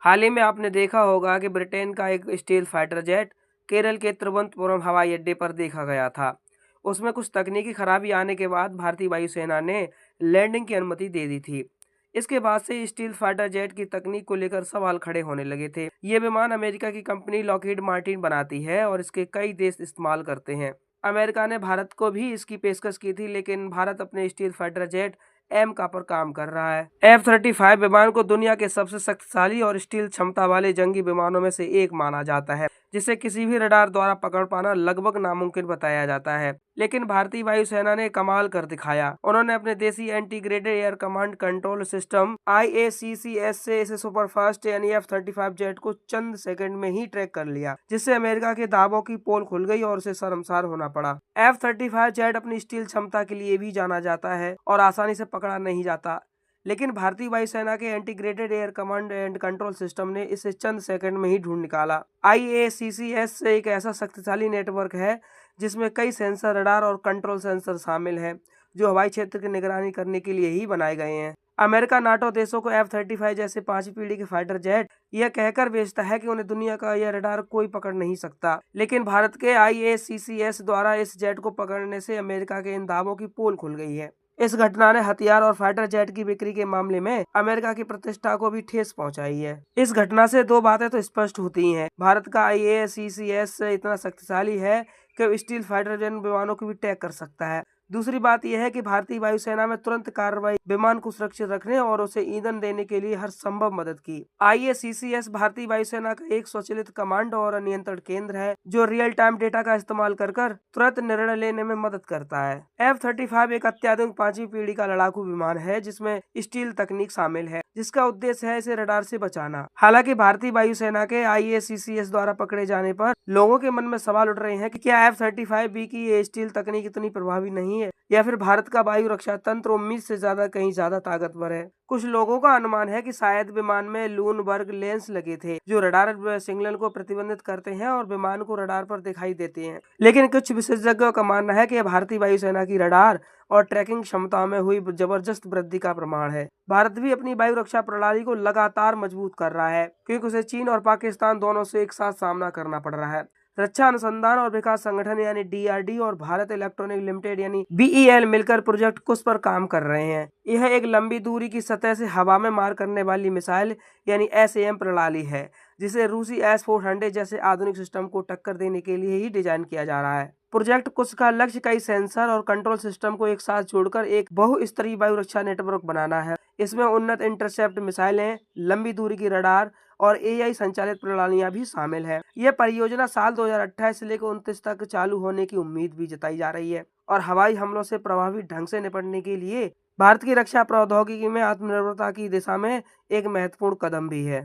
हाल ही में आपने देखा होगा कि ब्रिटेन का एक स्टील फाइटर जेट केरल के तिरुवनंतपुरम हवाई अड्डे पर देखा गया था। उसमें कुछ तकनीकी खराबी आने के बाद भारतीय वायुसेना ने लैंडिंग की अनुमति दे दी थी। इसके बाद से स्टील फाइटर जेट की तकनीक को लेकर सवाल खड़े होने लगे थे। ये विमान अमेरिका की कंपनी लॉकहीड मार्टिन बनाती है और इसके कई देश इस्तेमाल करते हैं। अमेरिका ने भारत को भी इसकी पेशकश की थी, लेकिन भारत अपने स्टील फाइटर जेट एम का पर काम कर रहा है। F-35 विमान को दुनिया के सबसे शक्तिशाली और स्टील क्षमता वाले जंगी विमानों में से एक माना जाता है, जिसे किसी भी रडार द्वारा पकड़ पाना लगभग नामुमकिन बताया जाता है। लेकिन भारतीय वायुसेना ने कमाल कर दिखाया। उन्होंने अपने देसी integrated air command control system IACCS से इसे सुपरफास्ट यानी F-35 जेट को चंद सेकंड में ही ट्रैक कर लिया, जिससे अमेरिका के दावों की पोल खुल गई और उसे शर्मसार होना पड़ा। F-35 जेट अपनी स्टील क्षमता के लिए भी जाना जाता है और आसानी से पकड़ा नहीं जाता, लेकिन भारतीय वायुसेना के integrated air command and control system ने इसे चंद सेकंड में ही ढूंढ निकाला। IACCS एक ऐसा शक्तिशाली नेटवर्क है जिसमें कई सेंसर, रडार और कंट्रोल सेंसर शामिल हैं, जो हवाई क्षेत्र की निगरानी करने के लिए ही बनाए गए हैं। अमेरिका नाटो देशों को F-35 जैसे 5वीं पीढ़ी के फाइटर जेट यह कहकर बेचता है कि उन्हें दुनिया का यह रडार कोई पकड़ नहीं सकता, लेकिन भारत के IACCS द्वारा इस जेट को पकड़ने से अमेरिका के इन दावों की पोल खुल गई है। इस घटना ने हथियार और फाइटर जेट की बिक्री के मामले में अमेरिका की प्रतिष्ठा को भी ठेस पहुंचाई है। इस घटना से दो बातें तो स्पष्ट होती हैं। भारत का IACCS इतना शक्तिशाली है कि वो स्टील फाइटर जेट विमानों को भी टैग कर सकता है। दूसरी बात यह है कि भारतीय वायुसेना में तुरंत कार्रवाई, विमान को सुरक्षित रखने और उसे ईंधन देने के लिए हर संभव मदद की। IACCS भारतीय वायुसेना का एक स्वचालित कमांड और नियंत्रण केंद्र है, जो रियल टाइम डेटा का इस्तेमाल कर तुरंत निर्णय लेने में मदद करता है। F-35 एक अत्याधुनिक 5वीं पीढ़ी का लड़ाकू विमान है, जिसमें स्टील तकनीक शामिल है, जिसका उद्देश्य है इसे रडार से बचाना। हालांकि भारतीय वायुसेना के IACCS द्वारा पकड़े जाने पर लोगों के मन में सवाल उठ रहे हैं कि क्या F-35B की ये स्टील तकनीक इतनी प्रभावी नहीं है, या फिर भारत का वायु रक्षा तंत्र उम्मीद से ज्यादा कहीं ज्यादा ताकतवर है। कुछ लोगों का अनुमान है कि शायद विमान में लूनबर्ग लेंस लगे थे, जो रडार सिग्नल को प्रतिबंधित करते हैं और विमान को रडार पर दिखाई देते हैं। लेकिन कुछ विशेषज्ञों का मानना है कि भारतीय वायुसेना की रडार और ट्रैकिंग क्षमता में हुई जबरदस्त वृद्धि का प्रमाण है। भारत भी अपनी वायु रक्षा प्रणाली को लगातार मजबूत कर रहा है, क्योंकि उसे चीन और पाकिस्तान दोनों से एक साथ सामना करना पड़ रहा है। रक्षा अनुसंधान और विकास संगठन यानी DRD और भारत इलेक्ट्रॉनिक लिमिटेड यानी BEL मिलकर प्रोजेक्ट कुश पर काम कर रहे हैं। यह एक लंबी दूरी की सतह से हवा में मार करने वाली मिसाइल यानी SAM प्रणाली है, जिसे रूसी S-400 जैसे आधुनिक सिस्टम को टक्कर देने के लिए ही डिजाइन किया जा रहा है। प्रोजेक्ट कुश का लक्ष्य कई सेंसर और कंट्रोल सिस्टम को एक साथ जोड़कर एक बहुस्तरीय वायु रक्षा नेटवर्क बनाना है। इसमें उन्नत इंटरसेप्ट मिसाइलें, लंबी दूरी की रडार और AI संचालित प्रणालियां भी शामिल है। यह परियोजना साल 2028 से लेकर 29 तक चालू होने की उम्मीद भी जताई जा रही है और हवाई हमलों से प्रभावी ढंग से निपटने के लिए भारत की रक्षा प्रौद्योगिकी में आत्मनिर्भरता की दिशा में एक महत्वपूर्ण कदम भी है।